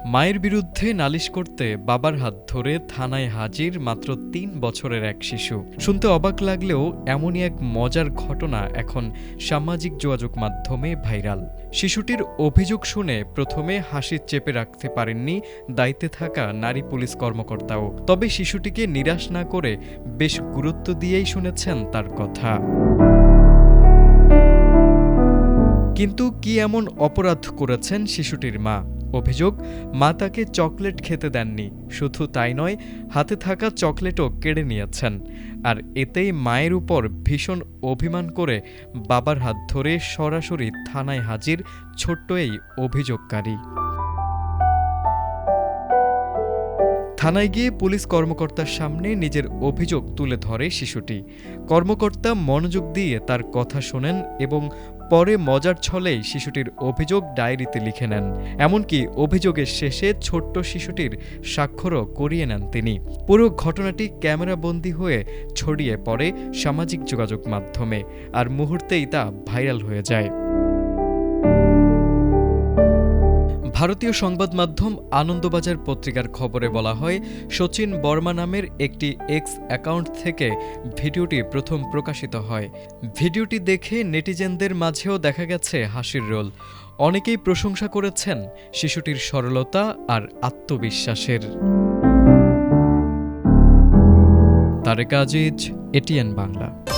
মায়ের বিরুদ্ধে নালিশ করতে বাবার হাত ধরে থানায় হাজির মাত্র ৩ বছরের এক শিশু। শুনতে অবাক লাগলেও এমনই এক মজার ঘটনা এখন সামাজিক যোগাযোগ মাধ্যমে ভাইরাল। শিশুটির অভিযোগ শুনে প্রথমে হাসি চেপে রাখতে পারেননি দায়িত্বে থাকা নারী পুলিশ কর্মকর্তাও। তবে শিশুটিকে নিরাশ না করে বেশ গুরুত্ব দিয়েই শুনেছেন তার কথা। কিন্তু কি এমন অপরাধ করেছেন শিশুটির মা? অভিযোগ, মা তাকে চকলেট খেতে দেননি, শুধু তাই নয়, হাতে থাকা চকলেটও কেড়ে নিয়েছেন। আর এতেই মায়ের উপর ভীষণ অভিমান করে বাবার হাত ধরে সরাসরি থানায় হাজির ছোট্ট এই অভিযোগকারী। থানায় গিয়ে পুলিশ কর্মকর্তার সামনে নিজের অভিযোগ তুলে ধরে শিশুটি। কর্মকর্তা মনোযোগ দিয়ে তার কথা শোনেন এবং পরে মজার ছলেই শিশুটির অভিযোগ ডায়েরিতে লিখে নেন। এমনকি অভিযোগের শেষে ছোট্ট শিশুটির স্বাক্ষরও করিয়ে নেন তিনি। পুরো ঘটনাটি ক্যামেরাবন্দী হয়ে ছড়িয়ে পড়ে সামাজিক যোগাযোগ মাধ্যমে, আর মুহূর্তেই তা ভাইরাল হয়ে যায়। ভারতীয় সংবাদ মাধ্যম আনন্দবাজার পত্রিকার খবরে বলা হয়, শচীন বর্মা নামের একটি এক্স অ্যাকাউন্ট থেকে ভিডিওটি প্রথম প্রকাশিত হয়। ভিডিওটি দেখে নেটিজেনদের মাঝেও দেখা গেছে হাসির রোল। অনেকেই প্রশংসা করেছেন শিশুটির সরলতা আর আত্মবিশ্বাসের। তারেক আজিজ, এটিএন বাংলা।